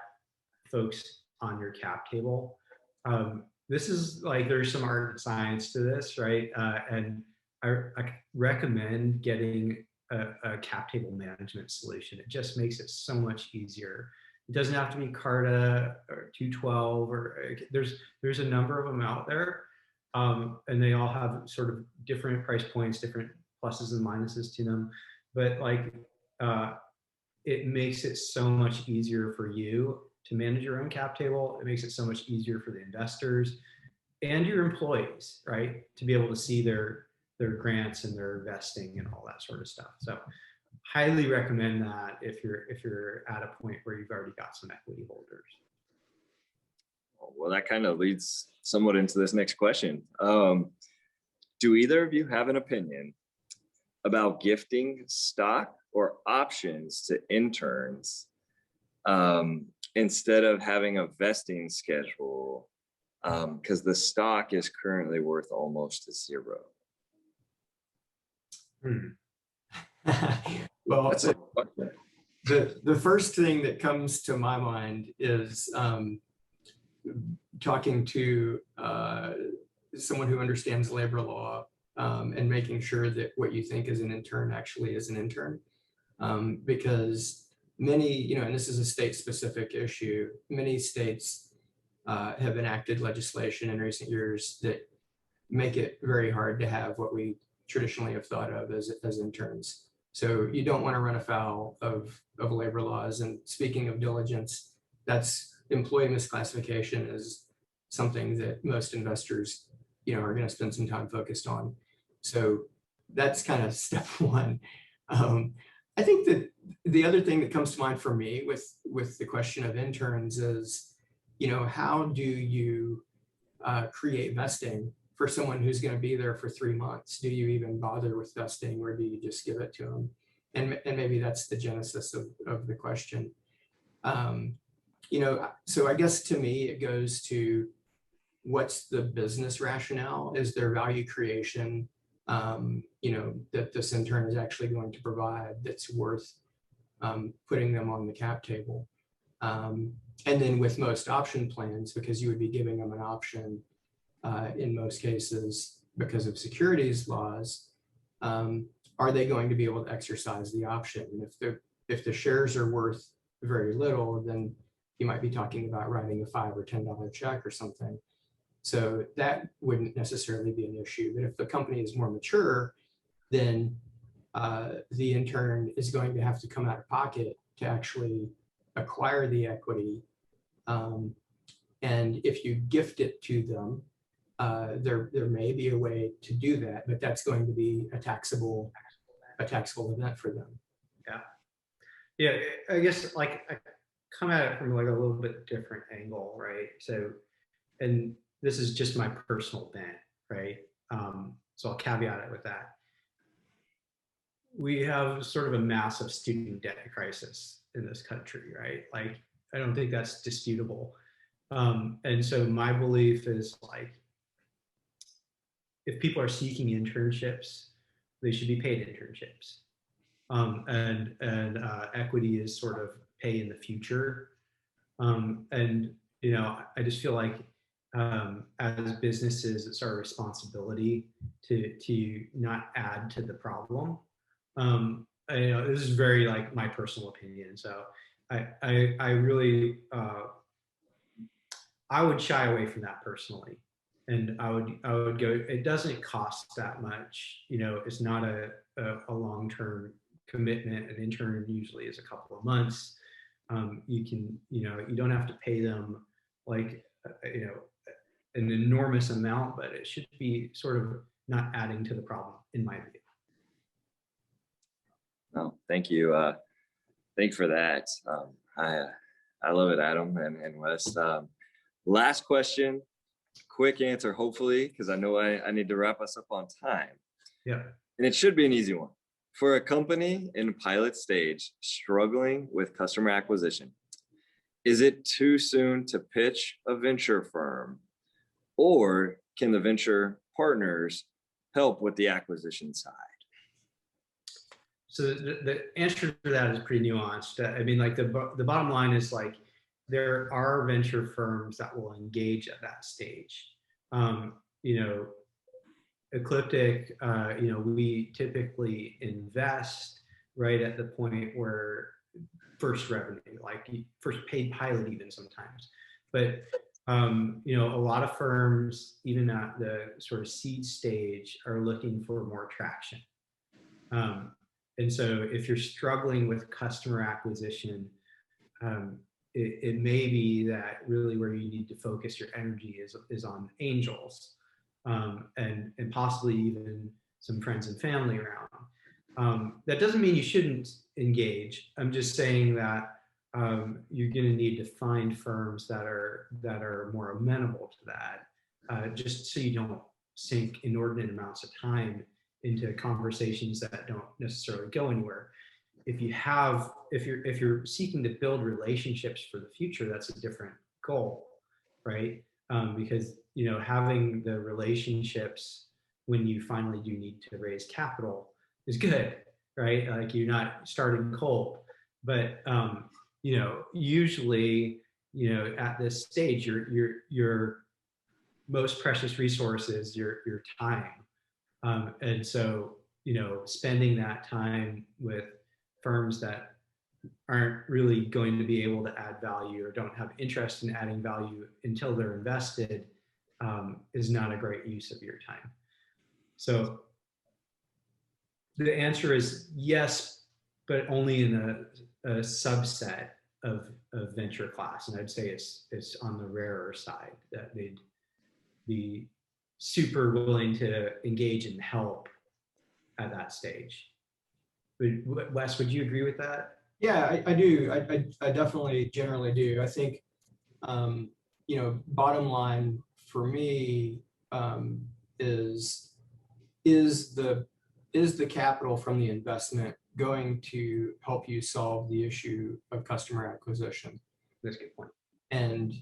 folks on your cap table, this is like, there's some art and science to this, right? And I recommend getting a cap table management solution. It just makes it so much easier. It doesn't have to be Carta or 212, or there's a number of them out there. And they all have sort of different price points, different pluses and minuses to them. But like, it makes it so much easier for you to manage your own cap table. It makes it so much easier for the investors and your employees, right? To be able to see their grants and their vesting and all that sort of stuff. So highly recommend that if you're at a point where you've already got some equity holders. Well, that kind of leads somewhat into this next question. Do either of you have an opinion about gifting stock or options to interns instead of having a vesting schedule? Because the stock is currently worth almost zero. Well, that's a question. The first thing that comes to my mind is talking to someone who understands labor law and making sure that what you think is an intern actually is an intern. Because many, and this is a state-specific issue, many states have enacted legislation in recent years that make it very hard to have what we traditionally have thought of as interns. So you don't want to run afoul of labor laws. And speaking of diligence, that's employee misclassification is something that most investors, are going to spend some time focused on. So that's kind of step one. I think that the other thing that comes to mind for me with the question of interns is, how do you create vesting for someone who's going to be there for 3 months? Do you even bother with vesting, or do you just give it to them? And maybe that's the genesis of the question. So I guess to me, it goes to what's the business rationale? Is there value creation, that this intern is actually going to provide that's worth putting them on the cap table? And then with most option plans, because you would be giving them an option in most cases because of securities laws, are they going to be able to exercise the option? And if the shares are worth very little, then you might be talking about writing a $5 or $10 check or something. So that wouldn't necessarily be an issue. But if the company is more mature, then the intern is going to have to come out of pocket to actually acquire the equity. And if you gift it to them, there may be a way to do that, but that's going to be a taxable event for them. Yeah, I guess like I come at it from like a little bit different angle, right? So, and this is just my personal bent, right? So I'll caveat it with that. We have sort of a massive student debt crisis in this country, right? Like, I don't think that's disputable. And so my belief is like, if people are seeking internships, they should be paid internships. And equity is sort of pay in the future. And, I just feel like as businesses, it's our responsibility to not add to the problem. This is very like my personal opinion. So I really, I would shy away from that personally. And I would go, it doesn't cost that much. It's not a long-term commitment. An intern usually is a couple of months. You can, you don't have to pay them like, an enormous amount, but it should be sort of not adding to the problem, in my view. Oh, thank you. Thank you for that. I love it, Adam and Wes. Last question, quick answer, hopefully, because I know I need to wrap us up on time. Yeah. And it should be an easy one. For a company in pilot stage struggling with customer acquisition, is it too soon to pitch a venture firm, or can the venture partners help with the acquisition side? So the answer to that is pretty nuanced. I mean, like the bottom line is like, there are venture firms that will engage at that stage. Ecliptic, we typically invest right at the point where first revenue, like first paid pilot even sometimes. But, a lot of firms, even at the sort of seed stage, are looking for more traction. And so if you're struggling with customer acquisition, it may be that really where you need to focus your energy is on angels, and possibly even some friends and family around. That doesn't mean you shouldn't engage. I'm just saying that you're going to need to find firms that are more amenable to that, just so you don't sink inordinate amounts of time into conversations that don't necessarily go anywhere. If you're seeking to build relationships for the future, that's a different goal, right? Because having the relationships when you finally do need to raise capital is good, right? Like, you're not starting cold. But usually, at this stage, your most precious resource is your time. And so, spending that time with firms that aren't really going to be able to add value or don't have interest in adding value until they're invested is not a great use of your time. So the answer is yes, but only in a subset of venture class. And I'd say it's on the rarer side that they'd be super willing to engage and help at that stage. Wes, would you agree with that? Yeah, I do. I definitely generally do. I think, bottom line for me is the capital from the investment going to help you solve the issue of customer acquisition? That's a good point. And,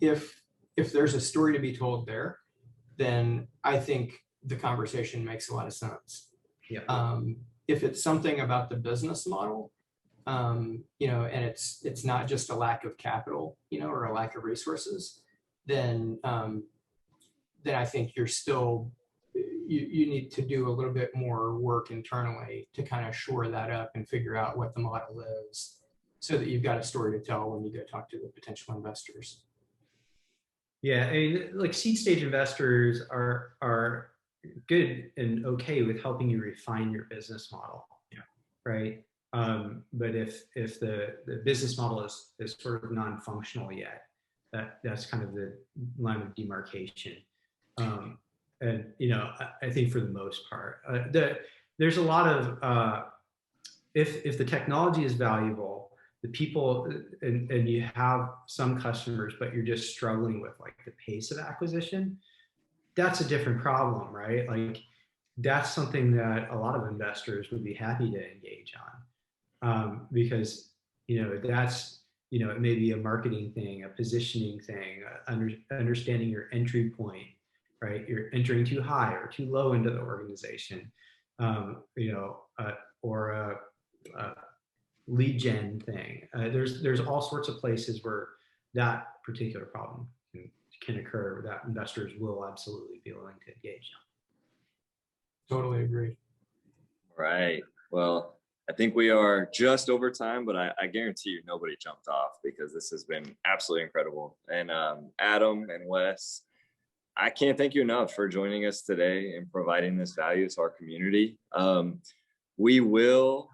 if if there's a story to be told there, then I think the conversation makes a lot of sense. Yeah. If it's something about the business model, you know, and it's not just a lack of capital, you know, or a lack of resources, then I think you're still, you need to do a little bit more work internally to kind of shore that up and figure out what the model is, so that you've got a story to tell when you go talk to the potential investors. Yeah, I mean, like seed stage investors are good and okay with helping you refine your business model. Yeah. Right. But if the business model is sort of non-functional yet, that's kind of the line of demarcation. And you know, I think for the most part, there's a lot of if the technology is valuable, the people, and you have some customers, but you're just struggling with like the pace of acquisition, that's a different problem, right? Like that's something that a lot of investors would be happy to engage on, because, you know, that's, you know, it may be a marketing thing, a positioning thing, understanding your entry point, right? You're entering too high or too low into the organization, you know, or a lead gen thing. There's all sorts of places where that particular problem can occur that investors will absolutely be willing to engage on. Totally agree. Right. Well, I think we are just over time, but I guarantee you nobody jumped off, because this has been absolutely incredible. And Adam and Wes, I can't thank you enough for joining us today and providing this value to our community. We will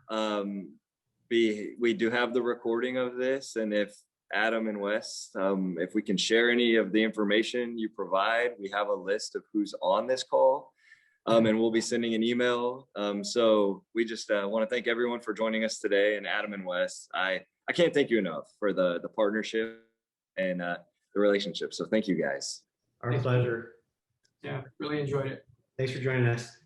we do have the recording of this, and if Adam and Wes, if we can share any of the information you provide, we have a list of who's on this call, and we'll be sending an email. So we just want to thank everyone for joining us today. And Adam and Wes, I can't thank you enough for the partnership and the relationship. So thank you guys. Our pleasure. Yeah, really enjoyed it. Thanks for joining us.